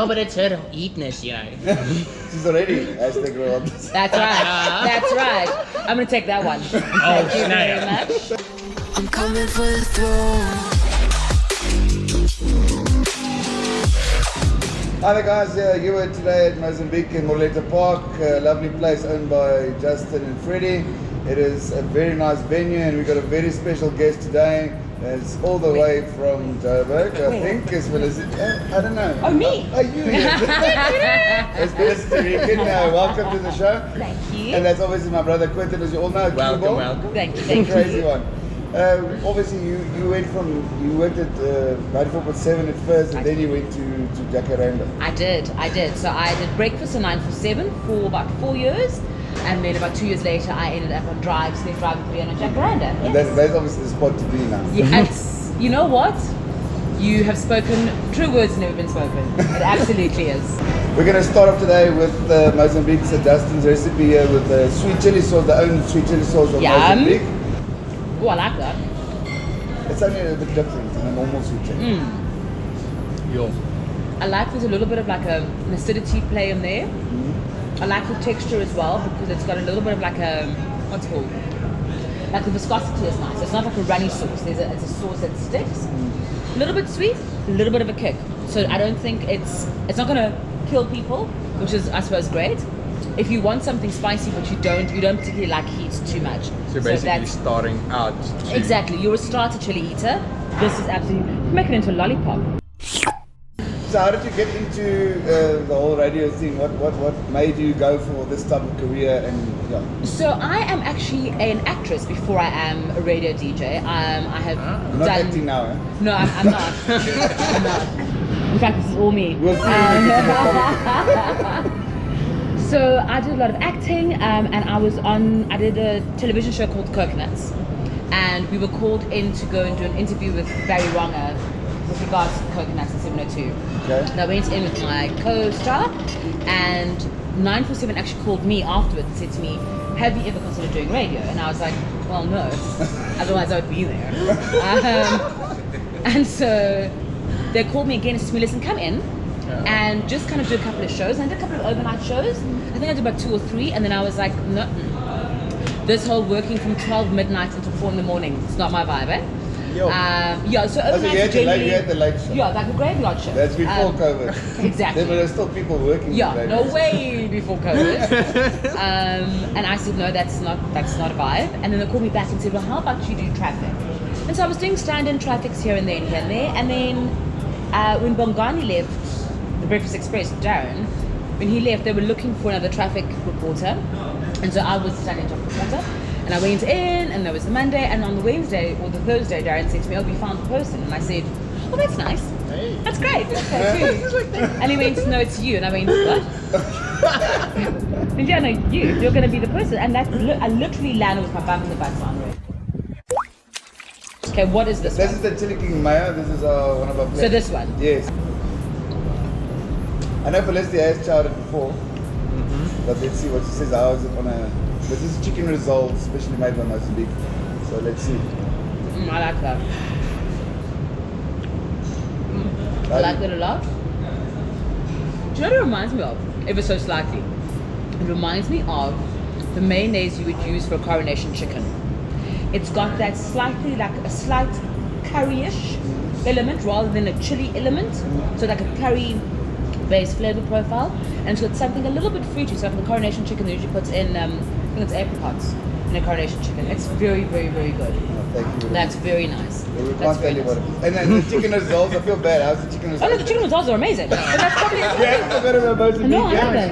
No, but it's her eatness, you know. She's already #Royalhotness. That's right. That's right. I'm gonna take that one. Thank you very much. I'm coming for the throne. Hi there guys, you were today at Mozambik Moreleta Park, a lovely place owned by Justin and Freddie. It is a very nice venue and we've got a very special guest today. It's all the way from Joburg, I think it's Philicity. I don't know. Oh, me? Oh, you. It's Philicity Reeken. Welcome to the show. Thank you. And that's obviously my brother Quentin, as you all know. Welcome. Thank you. The Thank you. crazy one. Obviously, you worked at 94.7 at first, and then you went to Jacaranda. I did. So I did breakfast on 947 for about 4 years. And then about 2 years later, I ended up on driving 3 on Jacaranda. And that's obviously the spot to be now. Yes. You know what? You have spoken true words never been spoken. It absolutely is. We're going to start off today with Mozambik's Dustin's recipe here with the sweet chili sauce, the own sweet chili sauce of Mozambique. Oh, I like that. It's only a bit different than a normal sweet chili. Yo. I like there's a little bit of like an acidity play in there. I like the texture as well because it's got a little bit of like a, what's it called? Like the viscosity is nice. It's not like a runny sauce. It's a sauce that sticks. A little bit sweet, a little bit of a kick. So I don't think it's not gonna kill people, which is I suppose great. If you want something spicy but you don't particularly like heat too much. So basically starting out. Exactly. You're a starter chili eater. This is absolutely make it into a lollipop. So how did you get into the whole radio thing? What made you go for this type of career? And yeah. So I am actually an actress before I am a radio DJ. I have You're not done. acting now, eh? No, I'm not. I'm not. In fact, this is all me. We'll see when we get to the topic. So I did a lot of acting, and I did a television show called Coconuts, and we were called in to go and do an interview with Barry Wonga with regards to Coconuts in 702. Okay. And I went in with my co-star, and 947 actually called me afterwards and said to me, have you ever considered doing radio? And I was like, well, no, otherwise I would be there. And so they called me again and said to me, listen, come in and just kind of do a couple of shows. And I did a couple of overnight shows. I think I did about 2 or 3, and then I was like, no, this whole working from 12 midnight until 4 in the morning, it's not my vibe, eh? Yeah, so overnight you had the late show. Yeah, like a graveyard show. That's before COVID. Exactly. There were still people working. Yeah, no way before COVID. And I said, no, that's not a vibe. And then they called me back and said, well, how about you do traffic? And so I was doing stand-in traffics here and there and here and there. And then when Bongani left the Breakfast Express, Darren, when he left, they were looking for another traffic reporter. And so I was the stand-in traffic reporter. And I went in, and there was the Monday, and on the Wednesday or the Thursday, Darren said to me, oh, we found the person. And I said, oh, that's nice. Hey. That's great. And he went, no, it's you. And I went, what? And yeah, no, you're going to be the person. And I literally landed with my bum in the butt on it. Okay, what is this This one? is the Chilli King Mayo. This is one of our plates. So this one? Yes. I know Felicity has tried it before, but let's see what she says. How is it on a... This is chicken risole, specially made by Mozambique. So let's see. I like that. I like that a lot. Do you know what it reminds me of? Ever so slightly. It reminds me of the mayonnaise you would use for a coronation chicken. It's got that slightly, like a slight curry-ish element rather than a chili element. So like a curry-based flavor profile. And it's got something a little bit fruity. So like the coronation chicken they usually puts in, I think it's apricots in a coronation chicken. It's very, very, very good. Thank you. That's very nice. Well, we can't tell you what it is. And then the chicken rissoles, I feel bad. How's the chicken rissoles? Oh no, the chicken rissoles are amazing. But that's probably Yeah, better than Mozambique. no, I haven't.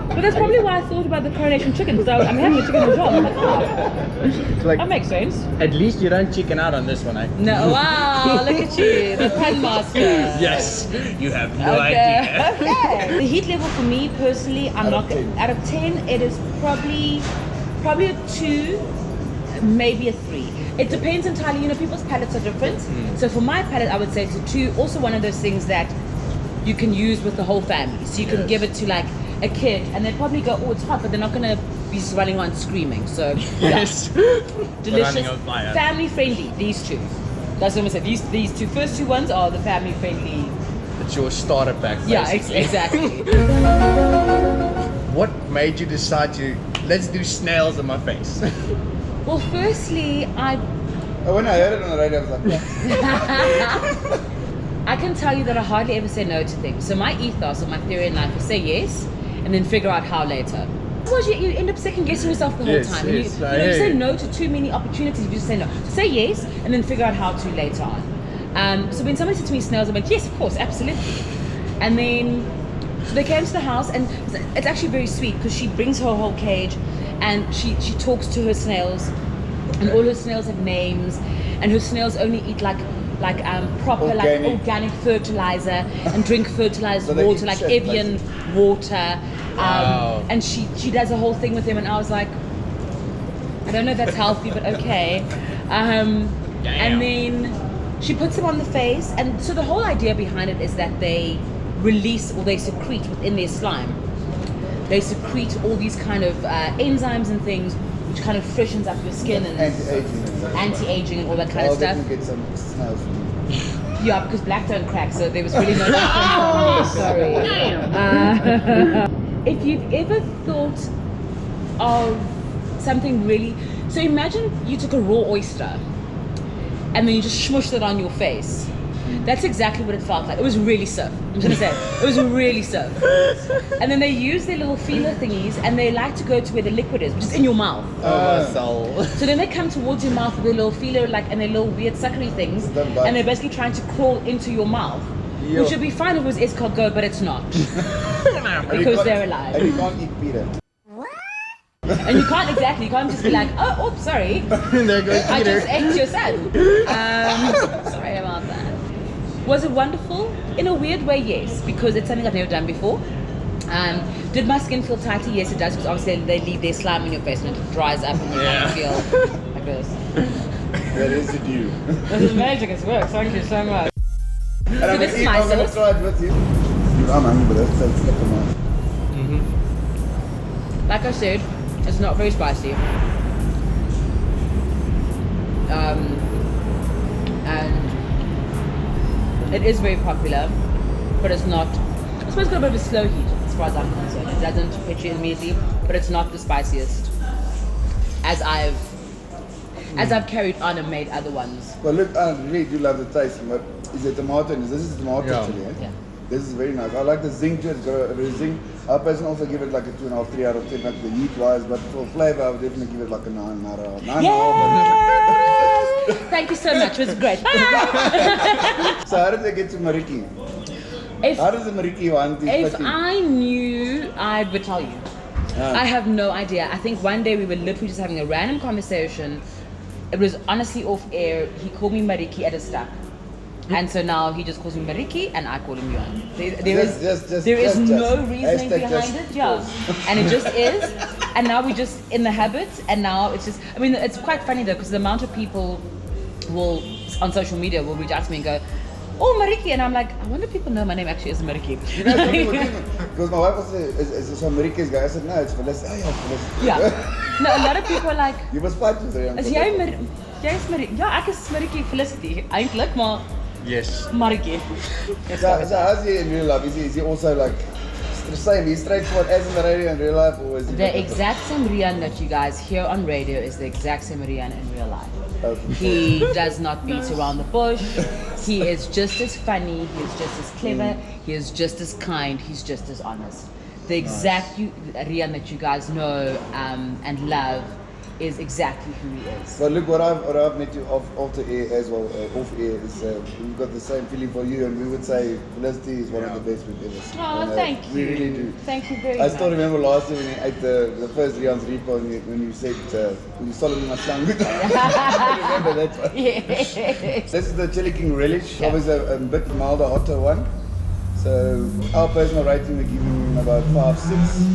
But that's probably why I thought about the coronation chicken. So I'm having a chicken risole. I'm like, oh, Like, that makes sense. at least you don't chicken out on this one, eh? No, wow, look at you, the pun master. Yes, you have no Okay. idea. Okay. The heat level for me personally, I'm Out not of 10. out of 10. It is probably a 2, maybe a 3. It depends entirely. You know, people's palates are different. So for my palate, I would say it's a 2. Also, one of those things that you can use with the whole family. So you can give it to like a kid, and they'd probably go, "Oh, it's hot," but they're not gonna be running around screaming. So Yes. delicious, Running on fire. family friendly. These two. That's what I'm saying. These two first 2 ones are the family friendly It's your starter pack. Yeah, basically. exactly. What made you decide to let's do snails on my face? Well, firstly, When I heard it on the radio, I was like, yeah. I can tell you that I hardly ever say no to things. So my ethos or my theory in life is say yes and then figure out how later. Otherwise, you end up second guessing yourself the whole Yes, time. yes, You say no to too many opportunities. You just say no. So say yes and then figure out how to later on. So when somebody said to me snails, I'm like, yes, of course, absolutely. And then so they came to the house, and it's actually very sweet because she brings her whole cage and she talks to her snails, and all her snails have names, and her snails only eat like proper organic fertilizer and drink fertilized So they water eat like shit, Evian water. Wow. And she does a whole thing with them, and I was like, I don't know if that's healthy, but okay. And then she puts them on the face, and so the whole idea behind it is that they release or they secrete within their slime. They secrete all these kind of enzymes and things which kind of freshens up your skin and anti-aging and all that kind of stuff. I'll definitely get some snails from you. Yeah, because black don't crack, so there was really no difference. Sorry. If you've ever thought of something really, so imagine you took a raw oyster and then you just smushed it on your face. That's exactly what it felt like. It was really surf. I'm just gonna say it was really surf. And then they use their little feeler thingies, and they like to go to where the liquid is, which is in your mouth. Oh my soul. So then they come towards your mouth with their little feeler, and their little weird suckery things, and they're basically trying to crawl into your mouth, which would be fine if it was escargot, but it's not because they're alive. And you can't eat Peter. And you can't you can't just be like, oh, oops, sorry, There goes I Peter. just ate your son. Sorry about that. Was it wonderful? In a weird way, yes, because it's something I've never done before. Did my skin feel tighter? Yes, it does, because obviously they leave their slime in your face and it dries up and you kind of feel like this. That is the dew. This is magic, it works, thank you so much. And I'm this is gonna my I'm gonna sauce. try it with you. Dude, I'm hungry, but that's like a Like I said, it's not very spicy. And it is very popular, but it's not. I suppose it's got a bit of a slow heat as far as I'm concerned. It doesn't hit you immediately, but it's not the spiciest. As I've carried on and made other ones. Well, look, I really do love the taste. But is it tomato? This is tomato chili, eh? Yeah. This is very nice. I like the zing to it. It's got a bit of zing. I personally also give it like a 2.5, 3 out of 10, like the heat wise. But for flavor, I would definitely give it like a 9 out of 9. Yes! Thank you so much. It was great. Bye! So how did they get to Mariki? How does the Mariki one? If I knew, I would tell you. I have no idea. I think one day we were literally just having a random conversation. It was honestly off air. He called me Mariki at a stop. And so now he just calls me Mariki and I call him Yuan. There is no reasoning behind it. Yeah. And it just is. And now we're just in the habit. And now it's just, I mean, it's quite funny though, because the amount of people will, on social media, will reach out to me and go, oh, Mariki. And I'm like, I wonder if people know my name actually is Mariki. You know, because my wife was is some Marike's guy. I said, no, it's Felicity. Oh, yeah, Felicity. Yeah. No, a lot of people are like, You was fight with her. is jy Mariki? Ja, ek is Mariki Philicity. Eintlik, maar Yes. Mariki. So how's he in real life? Is he also like the same? He's straightforward as in the radio in real life, or is he The exact same Rian that you guys hear on radio is the exact same Rian in real life. Okay. He does not beat around the bush. He is just as funny. He is just as clever. He is just as kind. He's just as honest. The exact Rian that you guys know and love is exactly who he is. But look, what I've met you off the air as well, off air, is we've got the same feeling for you, and we would say Felicity is one of the best we've ever seen. Oh, And, thank you. We really do. Thank you very I much. still remember last year when you ate the first Rian's Repo, when you said, you solid in my slang. I remember that one. Yes. This is the Chilli King Relish, Yeah. always a bit milder, hotter one. So our personal rating, we give him about 5, 6.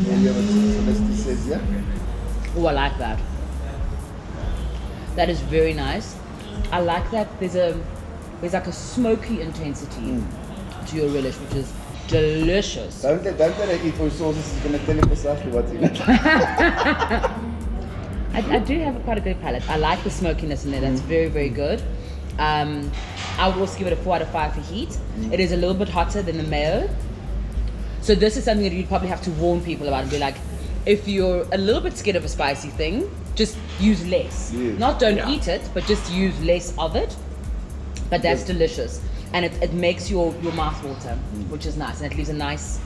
We'll hear what Felicity says here. Oh, I like that. That is very nice. I like that there's like a smoky intensity to your relish, which is delicious. Don't let her eat for sauces, it's going to tell you precisely what's in it. I do have quite a good palate. I like the smokiness in there. That's very, very good. I would also give it a 4 out of 5 for heat. It is a little bit hotter than the Mayo. So this is something that you'd probably have to warn people about and be like, if you're a little bit scared of a spicy thing, just use less. Not don't eat it, but just use less of it. But that's delicious. And it makes your mouth water, which is nice. And it leaves a nice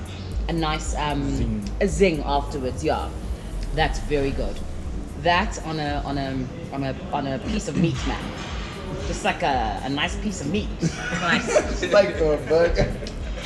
a zing afterwards, yeah. That's very good. That on a piece of meat, man. Just like a nice piece of meat. Nice. Steak or a burger.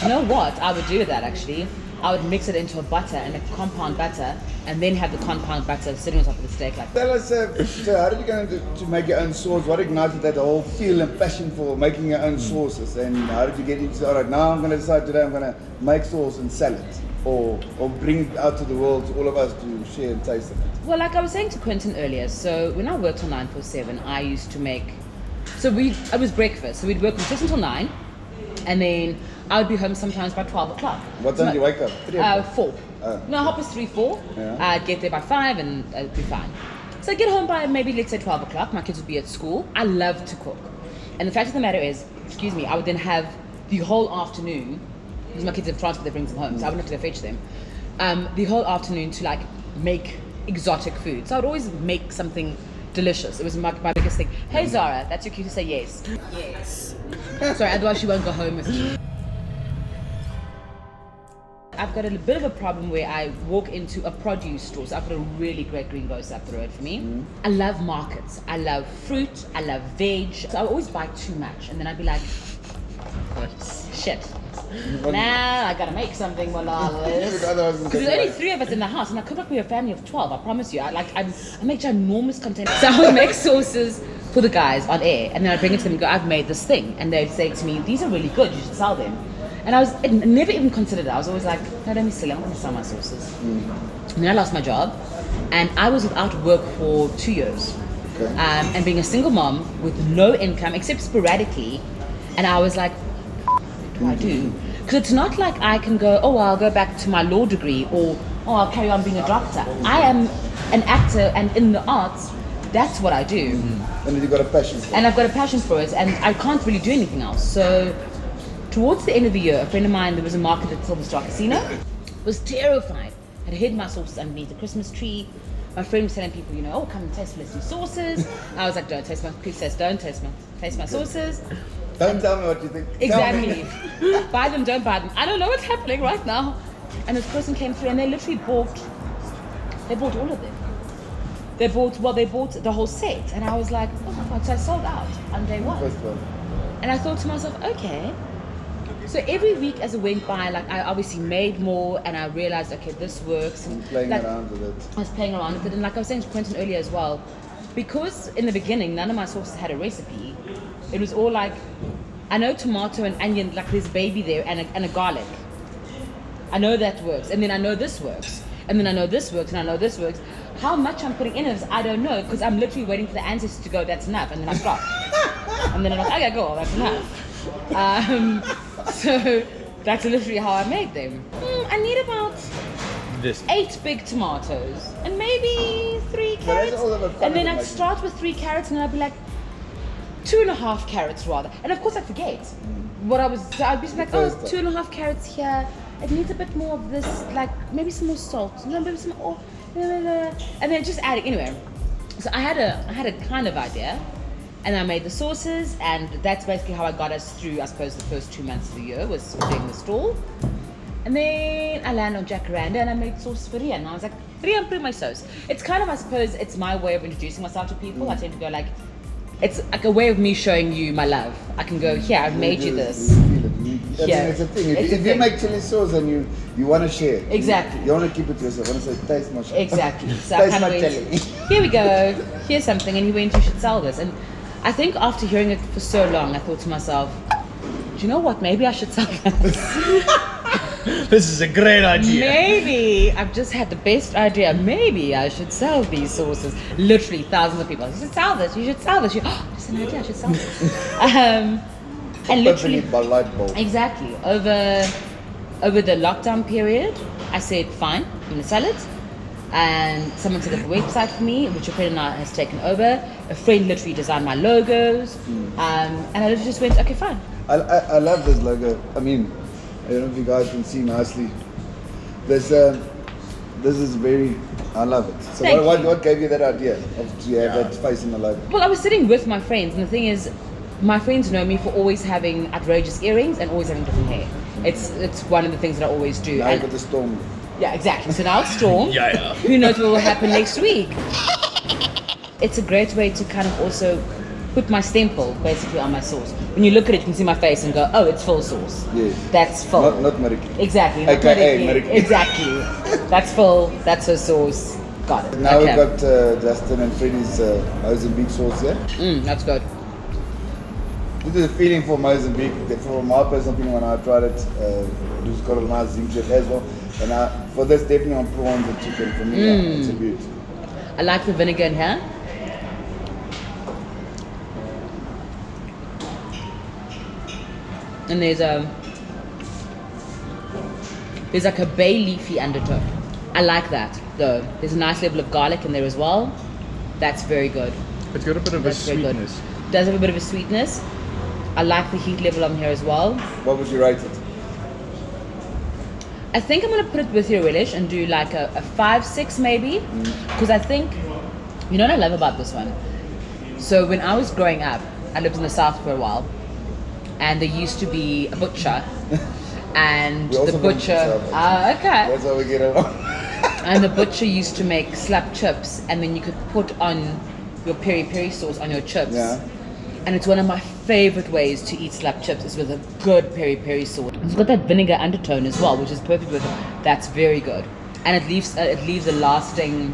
You know what I would do with that actually? I would mix it into a butter and a compound butter, and then have the compound butter sitting on top of the steak like that. Tell us, so how did you go to make your own sauce? What ignited that whole feel and passion for making your own sauces? And how did you get into, all right, now I'm going to decide today I'm going to make sauce and sell it, or bring it out to the world, to all of us to share and taste of it? Well, like I was saying to Quentin earlier, so when I worked till 9-7, I used to make, it was breakfast, so we'd work from 6 until 9, and then I would be home sometimes by 12 o'clock. What time do you wake up? 4. No, half past 3, 4. Yeah. I'd get there by 5 and I'd be fine. So I'd get home by maybe, let's say 12 o'clock. My kids would be at school. I love to cook. And the fact of the matter is, I would then have the whole afternoon, because my kids have transport that brings them home, so I wouldn't have to go fetch them, the whole afternoon to like make exotic food. So I would always make something delicious. It was my biggest thing. Hey Zara, that's your cue to say yes. Yes. Sorry, otherwise she won't go home with me. I've got a bit of a problem where I walk into a produce store. So I've got a really great greengrocer up the road for me. I love markets. I love fruit. I love veg. So I always buy too much, and then I'd be like, shit. Now I gotta make something, because there's only 3 of us in the house, and I cook like we're a family of 12. I promise you. I make ginormous containers. So I would make sauces for the guys on air, and then I bring it to them and go, I've made this thing, and they'd say to me, these are really good. You should sell them. And I never even considered it. I was always like, no, don't be silly, I'm going to sell my sauces. And then I lost my job, and I was without work for 2 years. Okay. And being a single mom with no income, except sporadically, and I was like, what do I do? Because it's not like I can go, oh, I'll go back to my law degree, or, oh, I'll carry on being a doctor. I am an actor, and in the arts, that's what I do. And you've got a passion for it. And I've got a passion for it, and I can't really do anything else. So towards the end of the year, a friend of mine, there was a market at Silver Star Casino, was terrified. I'd hid my sauces underneath the Christmas tree. My friend was telling people, oh, come and taste Felicity sauces. I was like, don't taste my sauces. Don't tell me what you think. Exactly. Buy them, don't buy them. I don't know what's happening right now. And this person came through, and they literally bought all of them. They bought the whole set. And I was like, oh my God, so I sold out on day one. First one. And I thought to myself, okay. So every week as it went by, like I obviously made more, and I realized, okay, this works. And Playing like, around with it. I was playing around with it, and like I was saying to Quentin earlier as well, because in the beginning none of my sauces had a recipe. It was all like, I know tomato and onion, like there's baby there, and a garlic. I know that works, and then I know this works, and then I know this works, and I know this works. How much I'm putting in it, I don't know, because I'm literally waiting for the ancestors to go, that's enough, and then I stop. And then I'm like, okay, cool, that's enough. So that's literally how I made them. I need about 8 big tomatoes and maybe 3 carrots. And then I'd start with 3 carrots, and I'd be like 2.5 carrots rather. And of course I'd forget what I was. So I'd be like, oh, 2.5 carrots here. It needs a bit more of this, like maybe some more salt, maybe some more, and then just adding anyway. So I had a kind of idea. And I made the sauces, and that's basically how I got us through, I suppose, the first 2 months of the year, was doing the stall. And then I landed on Jacaranda, and I made sauce for Ria, and I was like, Ria, I'm putting my sauce. It's kind of, I suppose, it's my way of introducing myself to people. I tend to go like, it's like a way of me showing you my love. I can go, here, I've made you this. It's a thing. If you make chili sauce and you want to share it. Exactly. You want to keep it to yourself. You want to say, taste my shit. Exactly. So Taste I my kind of went, chili. here we go, here's something, and he went, you should sell this. And I think after hearing it for so long, I thought to myself, do you know what? Maybe I should sell this. This is a great idea. Maybe I've just had the best idea. Maybe I should sell these sauces. Literally thousands of people. You should sell this. You should sell this. Just an idea. I should sell this. And literally, exactly over the lockdown period, I said, fine, I'm gonna sell it. and someone set up a website for me, which a friend now has taken over. A friend literally designed my logos, and I literally just went, okay, fine. I love this logo. I mean, I don't know if you guys can see nicely. This is very, I love it. So what gave you that idea of to have that face in the logo? Well, I was sitting with my friends, and the thing is, my friends know me for always having outrageous earrings and always having different hair. It's one of the things that I always do. Now you got the storm. Yeah, exactly. So now it's Storm. Yeah. Who knows what will happen next week? It's a great way to kind of also put my stempel basically on my sauce. When you look at it, you can see my face and go, oh, it's full sauce. Yes. That's full. Not Mariki. Exactly. Not AKA Mariki. Mariki. Exactly. That's full. That's her sauce. Got it. Now Okay. we've got Justin and Freddie's Mozambique sauce here. That's good. This is a feeling for Mozambique. From my personal opinion, when I tried it, it's got a nice zinc chip as well. And for this, definitely on prawns and chicken. For me, it's a beaut. I like the vinegar in here. And there's like a bay leafy undertone. I like that though. There's a nice level of garlic in there as well. That's very good. It's got a bit of a That's very good. sweetness. Does have a bit of a sweetness. I like the heat level on here as well. What would you rate it? I think I'm gonna put it with your relish and do like a 5-6 maybe, because I think, you know what I love about this one. So when I was growing up, I lived in the south for a while, and there used to be a butcher, and We also the from the butcher. south. Okay. That's how we get along. And the butcher used to make slap chips, and then you could put on your peri-peri sauce on your chips. Yeah. And it's one of my favorite ways to eat slap chips is with a good peri-peri sauce. It's got that vinegar undertone as well, which is perfect with it. That's very good, and it leaves a lasting.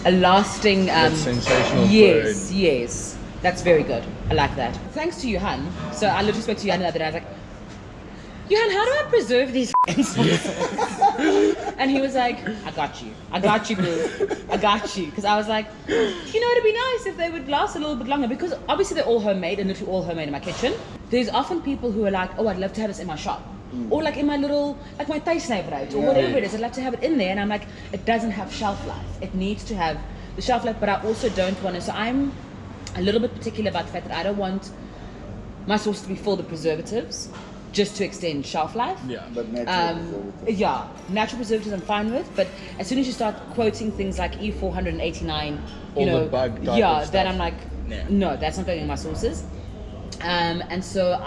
That sensational Yes, yes, that's very good. I like that. Thanks to Johan. So I literally spoke to Johan the other day. I was like, Johan, how do I preserve these sauces? And he was like, I got you, boo, I got you. Because I was like, you know, it'd be nice if they would last a little bit longer, because obviously they're all homemade and literally all homemade in my kitchen. There's often people who are like, oh, I'd love to have this in my shop. Or like in my little, like my thuisnijverheid or whatever it is, I'd love to have it in there. And I'm like, it doesn't have shelf life. It needs to have the shelf life, but I also don't want to. So I'm a little bit particular about the fact that I don't want my sauce to be filled with preservatives just to extend shelf life. Yeah. But natural preservatives. Yeah, natural preservatives I'm fine with, but as soon as you start quoting things like E489, All the bug type of yeah, stuff. then I'm like, Nah. no, that's not going in my sauces. And so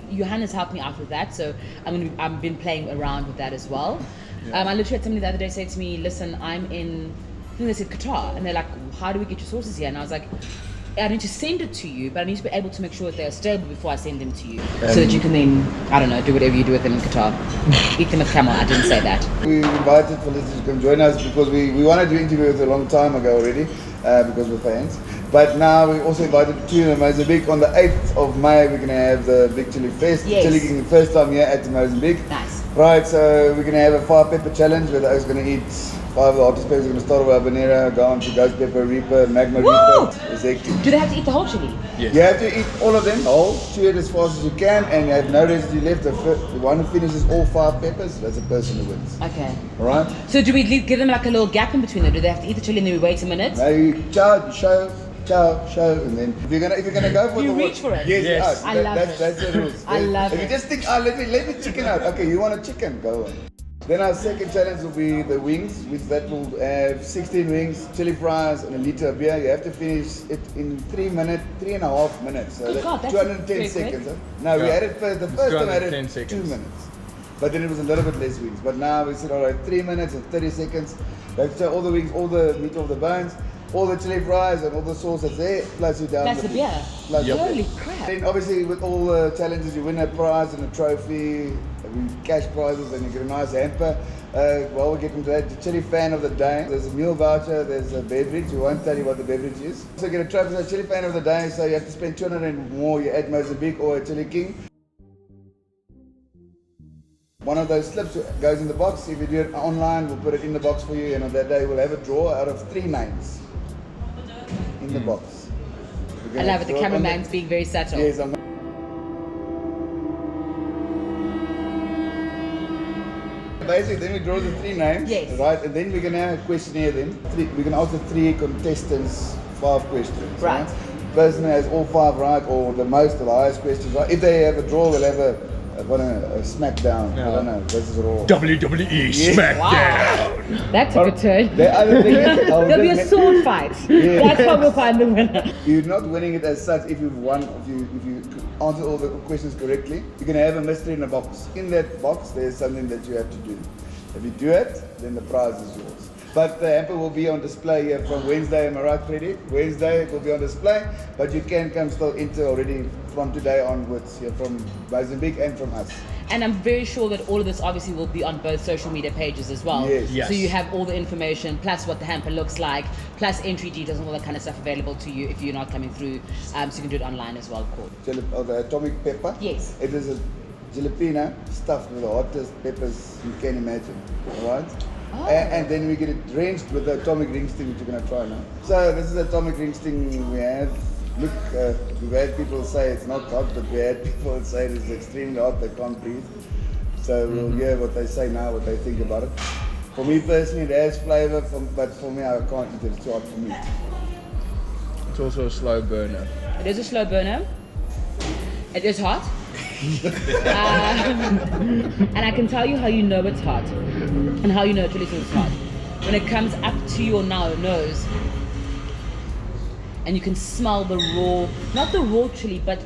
Johan has helped me out with that, so I've been playing around with that as well. I literally had somebody the other day say to me, listen, I'm in, I think they said Qatar, and they're like, how do we get your sauces here? And I was like, I need to send it to you, but I need to be able to make sure that they are stable before I send them to you, so that you can then, I don't know, do whatever you do with them in Qatar. Eat them with camel. I didn't say that. We invited Felicity to come join us because we wanted to interview her a long time ago already, because we're fans. But now we also invited to Mozambique. On the 8th of May, we're going to have the Big Chilli Fest. Yes. Chilli King, the first time here at the Mozambique. Nice. Right, so we're going to have a 5 pepper challenge where the oaks going to eat 5 of the hottest peppers. We're going to start with habanero, go on to ghost pepper, reaper, magma Woo! reaper, exactly. Do they have to eat the whole chili? Yes. You have to eat all of them whole, chew it as fast as you can, and you have no residue left. The one who finishes all 5 peppers, that's the person who wins. Okay. Alright? So do we give them like a little gap in between them? Do they have to eat the chili and then we wait a minute? Now you chow, you show, and then if you're gonna go for You the reach for it. Yes, Yes. I love it. That's the rules. I love if it. you just think, let me chicken out. Okay, you want a chicken? Go on. Then our second challenge will be the wings, which that will have 16 wings, chili fries, and a liter of beer. You have to finish it in 3.5 minutes. So Good God, that's 210 very seconds. quick. Huh? No, we Yeah. had it first. The first time I had it 210 2 seconds. minutes. But then it was a little bit less wings. But now we said, all right, 3 minutes and 30 seconds. That's all the wings, all the meat off the bones, all the chili fries, and all the sauce that's there, plus you down That's the beer. Plus the Holy beer. crap. Then obviously with all the challenges, you win a prize and a trophy, cash prizes, and you get a nice hamper. While we get into that, the Chilli Fan of the day. There's a meal voucher, there's a beverage. We won't tell you what the beverage is. So you get a trophy for the Chilli Fan of the day, so you have to spend 200 and more. You add Mozambique or a Chilli King. One of those slips goes in the box. If you do it online, we'll put it in the box for you, and on that day we'll have a draw out of 3 names in the box. I love it. The cameraman's being very subtle. Yes, basically, then we draw the 3 names. Yes. Right, and then we're going to have a questionnaire then. We're going to ask the 3 contestants 5 questions. Right. Person has all 5 right, or the most, or the highest questions right. If they have a draw, we'll have a smackdown. I don't know, this is raw. WWE SmackDown. That took a turn. The other thing is, There'll be a sword fight. Yeah. That's how we'll find the winner. you're not winning it as such if you've won, if you answer all the questions correctly. You're going to have a mystery in a box. In that box, there's something that you have to do. If you do it, then the prize is yours. But the hamper will be on display here from Wednesday, am I right, Freddie? Wednesday it will be on display, but you can come still enter already from today onwards here from Mozambik and from us. And I'm very sure that all of this obviously will be on both social media pages as well. Yes. Yes. So you have all the information, plus what the hamper looks like, plus entry details and all that kind of stuff available to you if you're not coming through. So you can do it online as well. Cool. The atomic pepper. Yes. It is a jalapeno stuffed with the hottest peppers you can imagine. Alright? Oh. And then we get it drenched with the atomic ring sting, which you're going to try now. So this is the atomic ring sting we have. Look, we've had people say it's not hot, but we had people say it's extremely hot, they can't breathe. So we'll hear what they say now, what they think about it. For me personally, it has flavour, but for me, I can't eat it, it's too hot for me. It's also a slow burner. It is a slow burner. It is hot. And I can tell you how you know it's hot and how you know chili sauce is hot. When it comes up to your nose and you can smell the raw, not the raw chili, but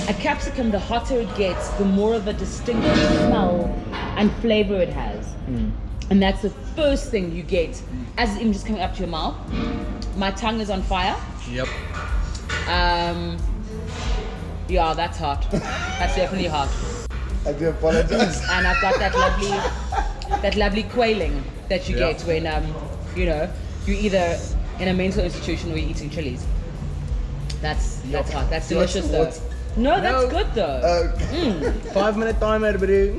a capsicum, the hotter it gets, the more of a distinctive smell and flavor it has. And that's the first thing you get as it's even just coming up to your mouth. My tongue is on fire. Yep. Yeah, that's hot. That's definitely hot. I do apologize. And I've got that lovely quailing that you Yeah. get when you're either in a mental institution or you're eating chilies. That's hot. That's delicious though. What? No, that's No. good though. 5-minute timer, everybody.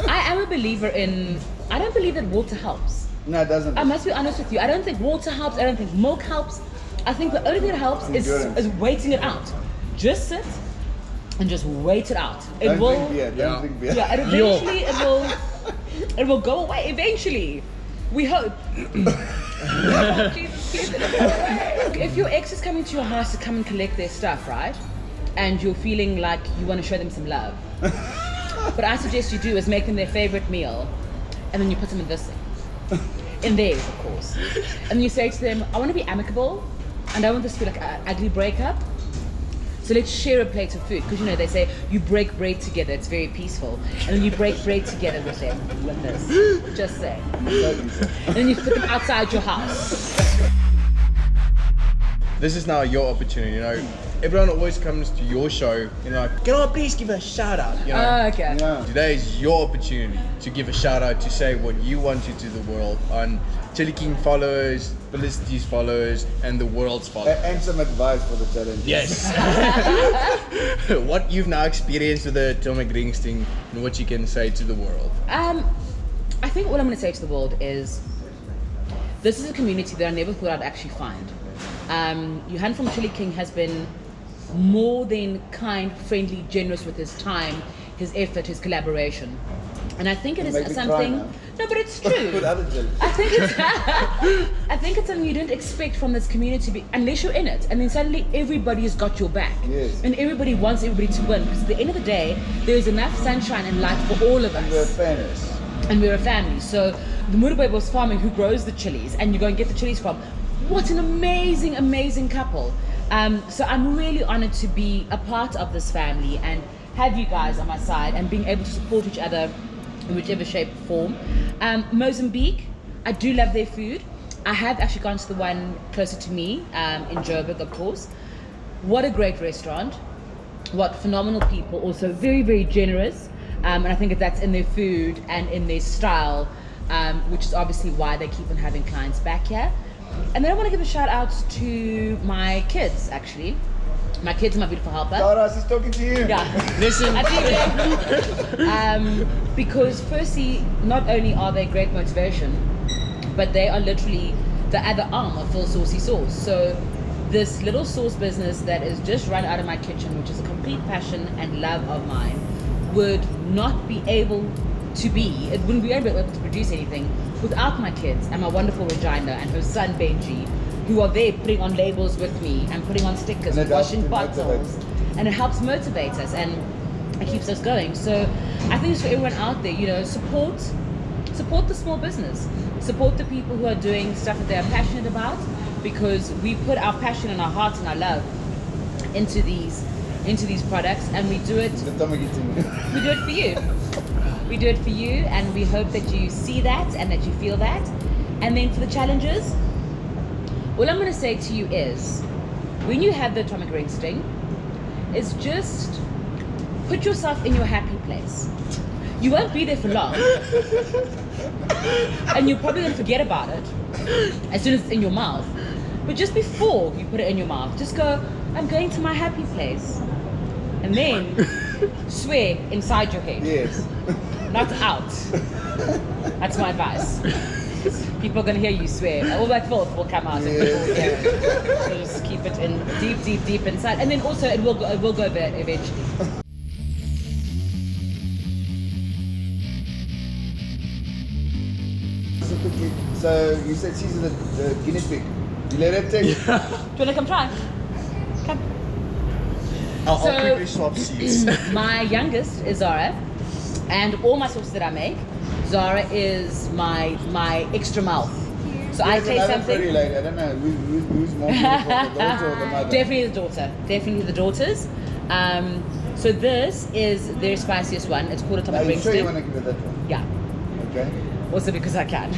I am a believer in. I don't believe that water helps. No, it doesn't. I must be honest with you. I don't think water helps. I don't think milk helps. I think the only thing that helps Endurance. is waiting it out. Just sit and just wait it out. It Don't will. drink beer, don't Yeah. drink beer. Yeah, and eventually it will go away. Eventually, we hope. Jesus, please let it go away. If your ex is coming to your house to come and collect their stuff, right, and you're feeling like you want to show them some love, what I suggest you do is make them their favorite meal, and then you put them in this thing, in theirs, of course, and you say to them, "I want to be amicable, and I want this to be like an ugly breakup. So let's share a plate of food," because they say you break bread together, it's very peaceful. And then you break bread together with them, with this. Just saying. And then you put them outside your house. This is now your opportunity, Everyone always comes to your show, like, can I please give a shout out? Oh, okay. Yeah. Today is your opportunity to give a shout out, to say what you wanted to the world on Chilli King followers, Felicity's followers, and the world's followers. And some advice for the challenge. Yes. What you've now experienced with the atomic ring sting and what you can say to the world. I think what I'm going to say to the world is, this is a community that I never thought I'd actually find. Johan from Chilli King has been more than kind, friendly, generous with his time, his effort, his collaboration. And I think it is make me cry something. now. No, but it's true. With other jelly. I think it's something you didn't expect from this community unless you're in it, and then suddenly everybody has got your back. Yes. And everybody wants everybody to win, because at the end of the day, there is enough sunshine and light for all of us. We're fans. And we're a family. So the Murubay was farming who grows the chilies, and you go and get the chilies from. What an amazing, amazing couple. So I'm really honored to be a part of this family and have you guys on my side and being able to support each other in whichever shape or form. Mozambique, I do love their food. I have actually gone to the one closer to me, in Joburg, of course. What a great restaurant. What phenomenal people, also very, very generous. And I think that's in their food and in their style, which is obviously why they keep on having clients back here. And then I want to give a shout out to my kids, actually. My kids and my beautiful helper. Taras is talking to you. Yeah. Listen. Because firstly, not only are they great motivation, but they are literally the other arm of Full Saucy Sauce. So this little sauce business that is just run out of my kitchen, which is a complete passion and love of mine, would not be able to be, it wouldn't be able to produce anything without my kids and my wonderful Regina and her son Benji, who are there putting on labels with me and putting on stickers, And it washing helps to bottles, and it helps motivate us and it keeps us going. So I think it's for everyone out there, you know, support the small business, support the people who are doing stuff that they're passionate about, because we put our passion and our heart and our love into these products, and we do it for you. We do it for you, and we hope that you see that and that you feel that. And then for the challenges, all I'm going to say to you is, when you have the atomic ring sting, is just put yourself in your happy place. You won't be there for long, and you're probably going to forget about it as soon as it's in your mouth. But just before you put it in your mouth, just go, I'm going to my happy place. And then swear inside your head. Yes. Not out. That's my advice. People are going to hear you swear. All that filth will come out. Yes. So just keep it in deep inside. And then also it will go eventually. So you said she's the guinea pig. You let her take. Do you want to come try? Come. I'll quickly swap seats. My youngest is Zara, and all my sauces that I make, Zara is my extra mouth. So I taste something. Pretty lady. I don't know who's more beautiful, the daughter or the mother. Definitely the daughter. Definitely the daughters. So this is their spiciest one. It's called a atomic ring sure sting. you want to give it that one? Yeah. Okay. Also because I can.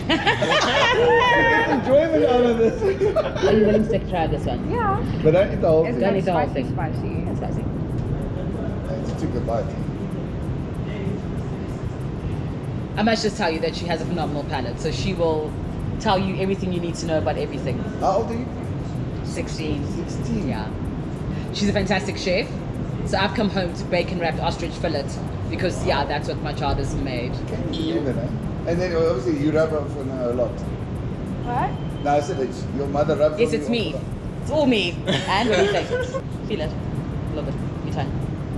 Enjoyment out of this. Are you willing to try this one? Yeah. But don't eat the whole It's thing. Don't like eat the whole spicy, thing. spicy. It's spicy. I just took a bite. I must just tell you that she has a phenomenal palate. So she will tell you everything you need to know about everything. How old are you? 16. 16. Yeah. She's a fantastic chef. So I've come home to bacon wrapped ostrich fillet because that's what my child has made. Can you believe it, eh? And then obviously you rub off on her a lot. What? No, I said that your mother rubs Yes, on it's you me. a lot. It's all me. And what do you think? Feel it. A little bit. Your tongue.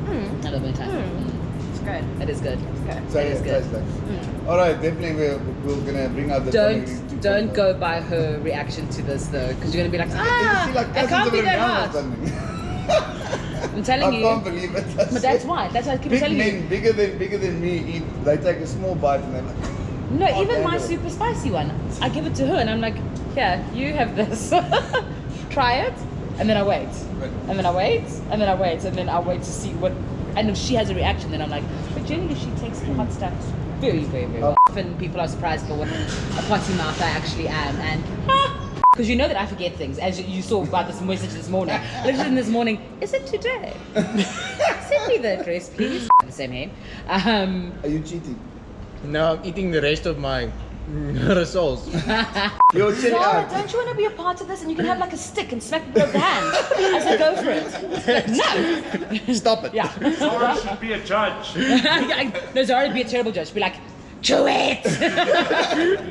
A little bit of tongue. It's good. It is good. It's good. So It yeah, is it good. tastes like. All right, definitely we're gonna bring out the. Don't go by her reaction to this though, because you're gonna be like, Like it can't be that hard. I'm telling I you. can't believe it. But that's why. That's why I keep Big telling men, you. bigger than me, eat. They take a small bite and they're like. No, can't even my handle it. super spicy one, I give it to her and I'm like, here, you have this. Try it, and then I wait, and then I wait, and then I wait, and then I wait to see what. And if she has a reaction, then I'm like, but generally she takes the hot stuff very, very, very well. Often people are surprised by what a potty mouth I actually am, and because you know that I forget things, as you saw about this message this morning. Literally this morning, is it today? Send me the address, please. The same here. Are you cheating? Now I'm eating the rest of my results. You're cheating. Zara, don't you want to be a part of this? And you can have like a stick and smack me with the hand as I go for it. Like, no. Stop it. Yeah. Zara should be a judge. No, Zara would be a terrible judge. She'd be like, chew it.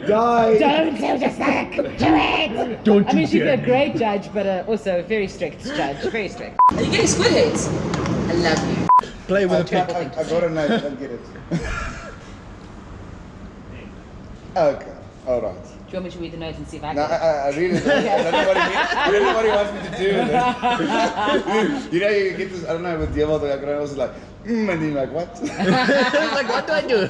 Die. Don't do the stick. Chew it. Don't I mean, you she'd be dare. a great judge, but also a very strict judge. Very strict. Are you getting squid heads? I love you. Play with I the pig. got a note. I don't get it. Okay. All right. Do you want me to read the note and see if I No, get it? I really don't. I don't know what he wants me to do with it. You know, you get this, I don't know, with Diablo, I was like, and then you're like, what? Like, what do I do?